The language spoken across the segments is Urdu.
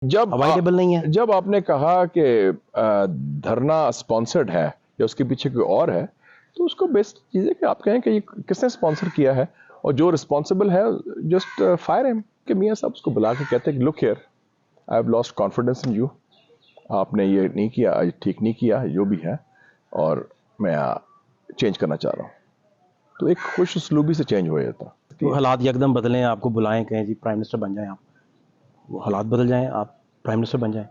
جب اوائڈیبل نہیں ہے. جب آپ نے کہا کہ دھرنا اسپانسرڈ ہے یا اس کے پیچھے کوئی اور ہے تو اس کو بیسٹ چیز ہے کہ آپ کہیں کہ یہ کس نے اسپانسر کیا ہے اور جو رسپانسبل ہے جسٹ فائر ہم. کہ میاں صاحب اس کو بلا کے کہتے ہیں کہ look here I have lost confidence in you, آپ نے یہ نہیں کیا, ٹھیک نہیں کیا جو بھی ہے, اور میں چینج کرنا چاہ رہا ہوں. تو ایک خوش اسلوبی سے چینج ہو جاتا. تو حالات یکدم بدلیں, آپ کو بلائیں کہیں جی پرائم منسٹر بن جائیں آپ, وہ حالات بدل جائیں آپ پرائم منسٹر بن جائیں,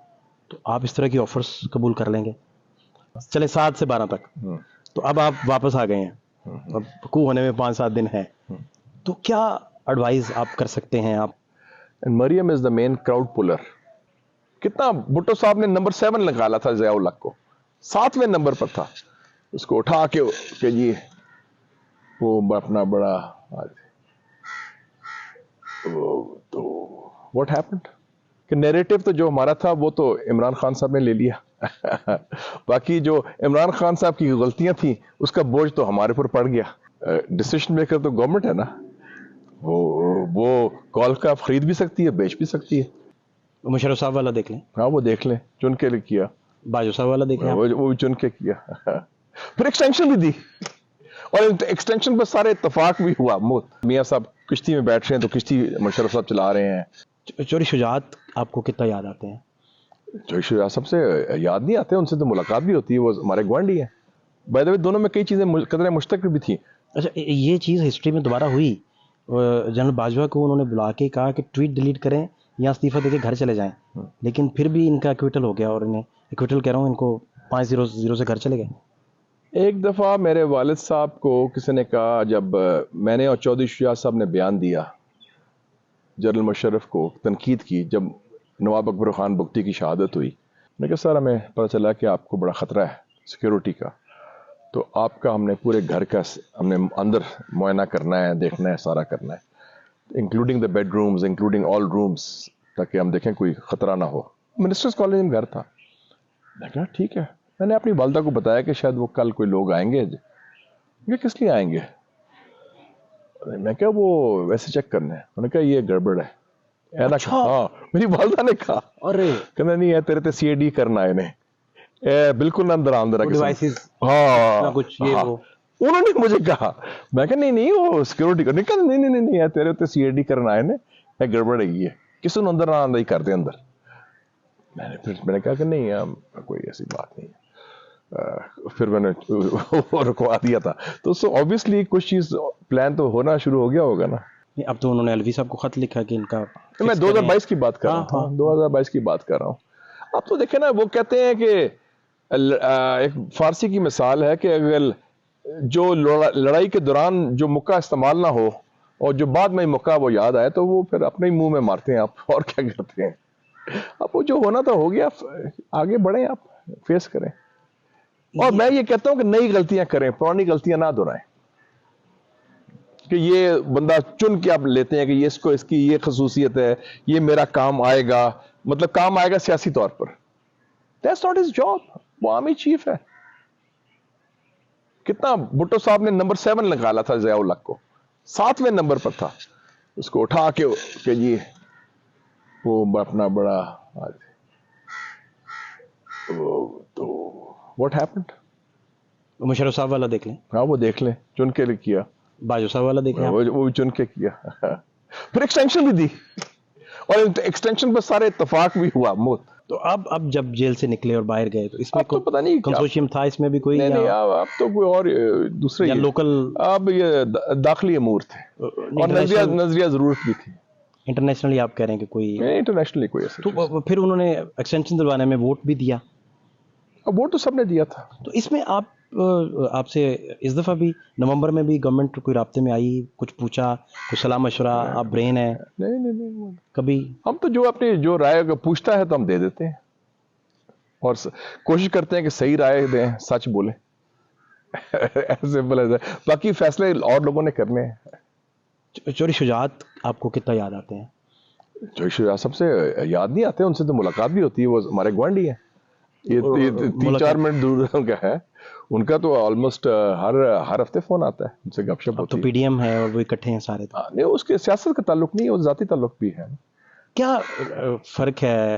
تو آپ اس طرح کی آفرز قبول کر لیں گے؟ چلے 7 سے 12 تک, تو اب آپ واپس آ گئے ہیں, اب کو ہونے میں 5-7 دن ہے, تو کیا ایڈوائز آپ کر سکتے ہیں آپ؟ مریم از دا مین کراؤڈ پولر. کتنا بھٹو صاحب نے نمبر 7 نکالا تھا ضیاء الحق کو, 7ویں نمبر پر تھا, اس کو اٹھا کے کہ جی وہ اپنا بڑا تو واٹ ہیپنڈ کہ نیریٹو تو جو ہمارا تھا وہ تو عمران خان صاحب نے لے لیا. باقی جو عمران خان صاحب کی غلطیاں تھیں اس کا بوجھ تو ہمارے پر پڑ گیا. ڈیسیشن میکر تو گورنمنٹ ہے نا, وہ کال کا خرید بھی سکتی ہے, بیچ بھی سکتی ہے. مشرف صاحب والا دیکھ لیں, ہاں وہ دیکھ لیں, چن کے لے کیا. باجو صاحب والا دیکھ لیں, وہ بھی چن کے کیا. پھر ایکسٹینشن بھی دی, اور ایکسٹینشن پر سارے اتفاق بھی ہوا. میاں صاحب کشتی میں بیٹھ رہے ہیں تو کشتی مشرف صاحب چلا رہے ہیں. چوری شجاعت آپ کو کتنا یاد آتے ہیں؟ چوری شجاعت سب سے یاد نہیں آتے, ان سے تو ملاقات بھی ہوتی ہے, وہ ہمارے گوانڈی ہیں. بائی دا وے دونوں میں کئی چیزیں قدریں مشترک بھی تھیں. اچھا, یہ چیز ہسٹری میں دوبارہ ہوئی, جنرل باجوہ کو انہوں نے بلا کے کہا کہ ٹویٹ ڈیلیٹ کریں یا استعفیٰ دے کے گھر چلے جائیں, لیکن پھر بھی ان کا ایکویٹل ہو گیا, اور انہیں ایکویٹل کہہ رہا ہوں, ان کو 5-0 سے گھر چلے گئے. ایک دفعہ میرے والد صاحب کو کسی نے کہا, جب میں نے اور چودھری شجاعت صاحب نے بیان دیا جنرل مشرف کو تنقید کی, جب نواب اکبر خان بگٹی کی شہادت ہوئی, میں نے کہا سر ہمیں پتہ چلا کہ آپ کو بڑا خطرہ ہے سیکیورٹی کا, تو آپ کا ہم نے پورے گھر کا ہم نے اندر معائنہ کرنا ہے, دیکھنا ہے, سارا کرنا ہے, including the bedrooms, including all rooms, تاکہ ہم دیکھیں کوئی خطرہ نہ ہو. منسٹرز کالج میں گھر تھا. میں کہا ٹھیک ہے. میں نے اپنی والدہ کو بتایا کہ شاید وہ کل کوئی لوگ آئیں گے. یہ کس لیے آئیں گے؟ میں کہا وہ ویسے چیک کرنے. انہوں نے کہا یہ گڑبڑ ہے. ہاں میری والدہ نے کہا, ارے کہنا نہیں ہے تیرے تے سی اے ڈی کرنا ہے انہیں, بالکل نہ اندر آمدہ ڈیوائسز ہاں کچھ یہ وہ. انہوں نے مجھے کہا, میں کہا نہیں وہ سیکورٹی کا, نہیں نہیں تیرے تے سی اے ڈی کرنا ہے انہیں, گڑبڑ ہے یہ, کسی نے اندر نہ آندہ ہی کر دے اندر. میں نے کہا کہ نہیں کوئی ایسی بات نہیں ہے. پھر میں نے رکوا دیا تھا. تو obviously کچھ چیز پلان تو ہونا شروع ہو گیا ہوگا نا. اب تو انہوں نے الوی صاحب کو خط لکھا کہ ان کا میں 2022 کی بات کر رہا ہوں, 2022 کی بات کر رہا ہوں. اب تو دیکھیں نا, وہ کہتے ہیں کہ ایک فارسی کی مثال ہے کہ اگر جو لڑائی کے دوران جو مکہ استعمال نہ ہو اور جو بعد میں مکہ وہ یاد آئے, تو وہ پھر اپنے ہی منہ میں مارتے ہیں آپ, اور کیا کرتے ہیں. اب وہ جو ہونا تو ہو گیا, آگے بڑھیں, آپ فیس کریں. اور میں یہ کہتا ہوں کہ نئی غلطیاں کریں, پرانی غلطیاں نہ دہرائیں. کہ یہ بندہ چن کے آپ لیتے ہیں کہ یہ اس کی یہ خصوصیت ہے, یہ میرا کام آئے گا, مطلب کام آئے گا سیاسی طور پر. That's not his job. وہ آرمی چیف ہے. کتنا بھٹو صاحب نے نمبر 7 نکالا تھا ضیاء الحق کو, 7ویں نمبر پر تھا, اس کو اٹھا کے کہ جی وہ اپنا بڑا تو واٹ ہیپنڈ. مشرف صاحب والا دیکھ لیں, ہاں وہ دیکھ لیں, چن کے لے کیا. باجو صاحب والا دیکھ لیں, وہ بھی چن کے کیا. پھر ایکسٹینشن بھی دی, اور ایکسٹینشن پر سارے اتفاق بھی ہوا. تو اب جب جیل سے نکلے اور باہر گئے, تو اس میں تو پتہ نہیں کنسورشیم تھا اس میں بھی کوئی؟ نہیں اب تو کوئی اور دوسرے لوکل, اب یہ داخلی امور تھے, اور نظریہ ضرورت بھی تھی. انٹرنیشنلی آپ کہہ رہے ہیں کہ کوئی انٹرنیشنلی کوئی ایسا, تو پھر انہوں نے ایکسٹینشن دلوانے میں ووٹ بھی دیا. ووٹ تو سب نے دیا تھا. تو اس میں آپ سے اس دفعہ بھی نومبر میں بھی گورنمنٹ کوئی رابطے میں آئی, کچھ پوچھا, کچھ صلاح مشورہ؟ آپ برین ہیں, نہیں کبھی ہم تو جو اپنی جو رائے پوچھتا ہے تو ہم دے دیتے ہیں, اور کوشش کرتے ہیں کہ صحیح رائے دیں, سچ بولیں. سمپل ہے. باقی فیصلے اور لوگوں نے کرنے ہیں. چوری شجاعت آپ کو کتنا یاد آتے ہیں؟ چوری شجاعت سب سے یاد نہیں آتے, ان سے تو ملاقات بھی ہوتی ہے. وہ ہمارے گوانڈی ہیں, یہ 3-4 منٹ دور کا ہے. ان کا تو آلموسٹ ہر ہفتے فون آتا ہے, ان سے گپ شپ ہوتی ہے. تو پی ڈی ایم ہے اور وہ اکٹھے ہیں سارے. نہیں, اس کے سیاست کا تعلق نہیں ہے, وہ ذاتی تعلق بھی ہے. کیا فرق ہے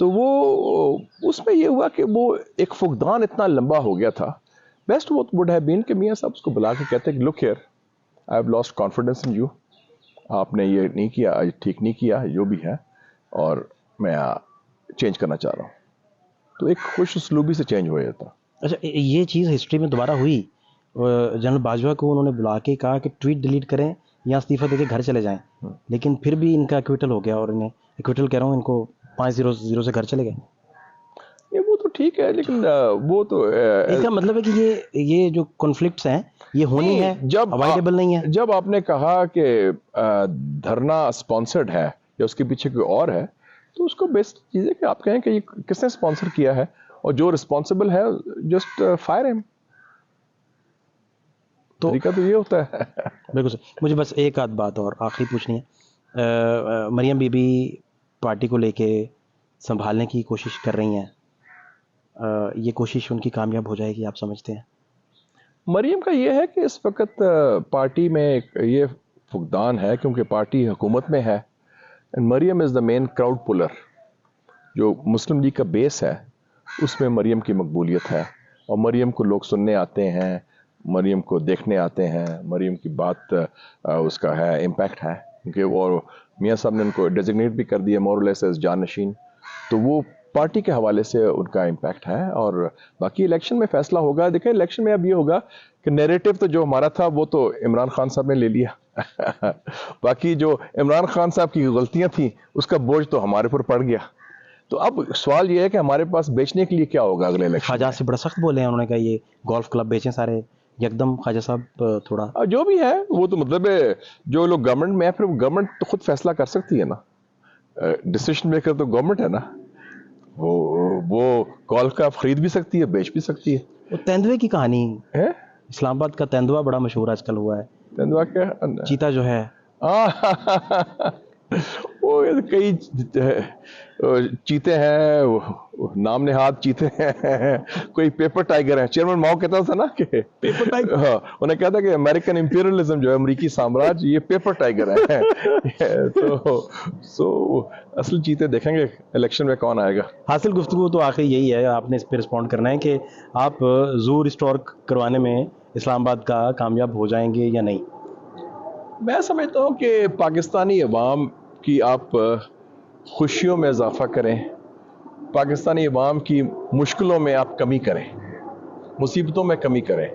تو وہ اس میں یہ ہوا کہ وہ ایک فقدان اتنا لمبا ہو گیا تھا. بیسٹ وڈ ہیو بین کہ میاں صاحب اس کو بلا کے کہتے کہ look here I have lost confidence in you, آپ نے یہ نہیں کیا, ٹھیک نہیں کیا جو بھی ہے, اور میں چینج کرنا چاہ رہا ہوں. تو ایک خوش اسلوبی سے چینج ہو جاتا. اچھا یہ چیز ہسٹری میں دوبارہ ہوئی, جنرل باجوہ کو انہوں نے بلا کے کہا کہ ٹویٹ ڈیلیٹ کریں یا استعفیٰ دے کے گھر چلے جائیں, لیکن پھر بھی ان کا ایکویٹل ہو گیا اور انہیں ایکویٹل کہہ رہا ہوں ان کو 5-0 سے گھر چلے گئے. وہ تو ٹھیک ہے, لیکن وہ تو اس کا مطلب ہے کہ یہ جو کنفلکٹس ہیں یہ ہونی ہے, اوائڈیبل نہیں ہے. جب آپ نے کہا کہ دھرنا اسپانسرڈ ہے یا اس کے پیچھے کوئی اور ہے, تو اس کو بیسٹ چیز ہے کہ آپ کہیں کہ یہ کس نے اسپانسر کیا ہے, اور جو رسپانسبل ہے جسٹ فائر ہم. تو طریقہ تو یہ ہوتا ہے. بالکل. مجھے بس ایک آدھ بات اور آخری پوچھنی ہے. مریم بی بی پارٹی کو لے کے سنبھالنے کی کوشش کر رہی ہیں, یہ کوشش ان کی کامیاب ہو جائے گی آپ سمجھتے ہیں؟ مریم کا یہ ہے کہ اس وقت پارٹی میں یہ فقدان ہے کیونکہ پارٹی حکومت میں ہے. مریم از دا مین کراؤڈ پولر. جو مسلم لیگ کا بیس ہے اس میں مریم کی مقبولیت ہے, اور مریم کو لوگ سننے آتے ہیں, مریم کو دیکھنے آتے ہیں, مریم کی بات اس کا ہے, امپیکٹ ہے, کیونکہ وہ میاں صاحب نے ان کو ڈیزگنیٹ بھی کر دیا مور لیس ایز جانشین. تو وہ پارٹی کے حوالے سے ان کا امپیکٹ ہے. اور باقی الیکشن میں فیصلہ ہوگا. دیکھیں الیکشن میں اب یہ ہوگا کہ نیریٹو تو جو ہمارا تھا وہ تو عمران خان صاحب نے لے لیا. باقی جو عمران خان صاحب کی غلطیاں تھیں اس کا بوجھ تو ہمارے پر پڑ گیا. تو اب سوال یہ ہے کہ ہمارے پاس بیچنے کے لیے کیا ہوگا اگلے الیکشن. خواجہ سے بڑا سخت بولے ہیں, انہوں نے کہا یہ گولف کلب بیچیں سارے. یکدم خواجہ صاحب تھوڑا جو بھی ہے وہ تو مطلب ہے جو لوگ گورنمنٹ میں ہے پھر گورنمنٹ تو خود فیصلہ کر سکتی ہے نا, ڈیسیشن میکر تو گورنمنٹ ہے نا, وہ کال کا خرید بھی سکتی ہے, بیچ بھی سکتی ہے. وہ تیندوے کی کہانی ہے, اسلام آباد کا تیندوا بڑا مشہور آج کل ہوا ہے. تیندوا کیا چیتا جو ہے وہ کئی چیتے ہیں, نام نہاد چیتے ہیں, کوئی پیپر ٹائگر ہے. چیئرمین ماؤ کہتا تھا نا کہ پیپر ٹائگر, ہاں انہیں کہتا کہ امریکن امپیریلزم جو ہے امریکی سامراج یہ پیپر ٹائگر ہے. تو اصل چیتے دیکھیں گے الیکشن میں کون آئے گا. حاصل گفتگو تو آخر یہی ہے, آپ نے اس پہ رسپونڈ کرنا ہے کہ آپ زو ریسٹور کروانے میں اسلام آباد کا کامیاب ہو جائیں گے یا نہیں. میں سمجھتا ہوں کہ پاکستانی عوام کی آپ خوشیوں میں اضافہ کریں, پاکستانی عوام کی مشکلوں میں آپ کمی کریں, مصیبتوں میں کمی کریں.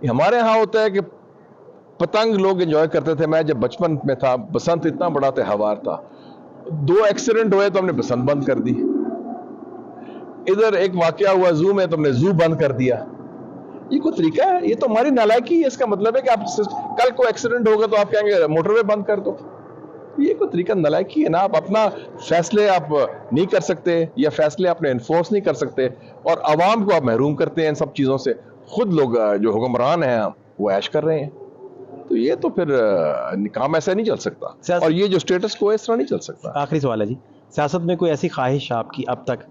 ہمارے ہاں ہوتا ہے کہ پتنگ لوگ انجوائے کرتے تھے. میں جب بچپن میں تھا بسنت اتنا بڑا تہوار تھا, 2 ایکسیڈنٹ ہوئے تو ہم نے بسنت بند کر دی. ادھر ایک واقعہ ہوا زو میں تو ہم نے زو بند کر دیا. یہ کوئی طریقہ ہے؟ یہ تو ہماری نالائکی ہے. اس کا مطلب ہے کہ آپ کل کو ایکسیڈنٹ ہوگا تو آپ کہیں گے موٹر وے بند کر دو. یہ کوئی طریقہ نالائکی ہے نا. آپ اپنا فیصلے آپ نہیں کر سکتے یا فیصلے اپنے انفورس نہیں کر سکتے, اور عوام کو آپ محروم کرتے ہیں ان سب چیزوں سے. خود لوگ جو حکمران ہیں وہ عیش کر رہے ہیں. تو یہ تو پھر کام ایسا نہیں چل سکتا, اور یہ جو اسٹیٹس کو اس طرح نہیں چل سکتا. آخری سوال ہے جی, سیاست میں کوئی ایسی خواہش آپ کی اب تک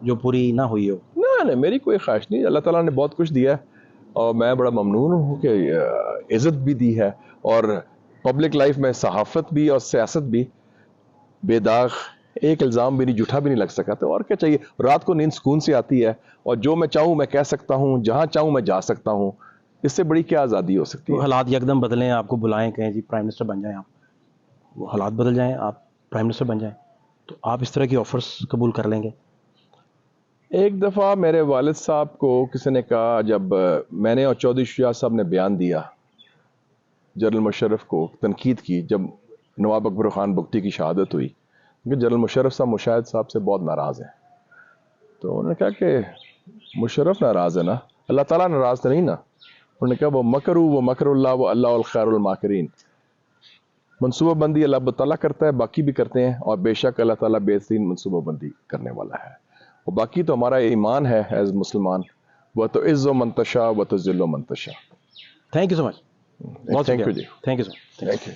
جو پوری نہ ہوئی ہو؟ نہیں, میری کوئی خواہش نہیں. اللہ تعالیٰ نے بہت کچھ دیا ہے, اور میں بڑا ممنون ہوں کہ عزت بھی دی ہے, اور پبلک لائف میں صحافت بھی اور سیاست بھی بے داغ, ایک الزام بھی نہیں, جھوٹا بھی نہیں لگ سکا. تو اور کیا چاہیے. رات کو نیند سکون سے آتی ہے, اور جو میں چاہوں میں کہہ سکتا ہوں, جہاں چاہوں میں جا سکتا ہوں. اس سے بڑی کیا آزادی ہو سکتی ہے. حالات یکدم بدلیں, آپ کو بلائیں کہیں جی پرائم منسٹر بن جائیں, آپ وہ حالات بدل جائیں, آپ پرائم منسٹر بن جائیں, تو آپ اس طرح کی آفرز قبول کر لیں گے؟ ایک دفعہ میرے والد صاحب کو کسی نے کہا, جب میں نے اور چودھری شجاع صاحب نے بیان دیا جنرل مشرف کو تنقید کی, جب نواب اکبر خان بگٹی کی شہادت ہوئی, کہ جنرل مشرف صاحب مشاہد صاحب سے بہت ناراض ہیں. تو انہوں نے کہا کہ مشرف ناراض ہے نا, اللہ تعالیٰ ناراض تو نہیں نا. انہوں نے کہا وہ مکر اللہ و اللہ الخیر الماکرین. منصوبہ بندی اللہ تعالیٰ کرتا ہے, باقی بھی کرتے ہیں, اور بے شک اللہ تعالیٰ بہترین منصوبہ بندی کرنے والا ہے. اور باقی تو ہمارا ایمان ہے ایز مسلمان, وہ تو عز و منتشا و تو ذل و منتشا. Thank you so much. Thank you جی. Thank you so much.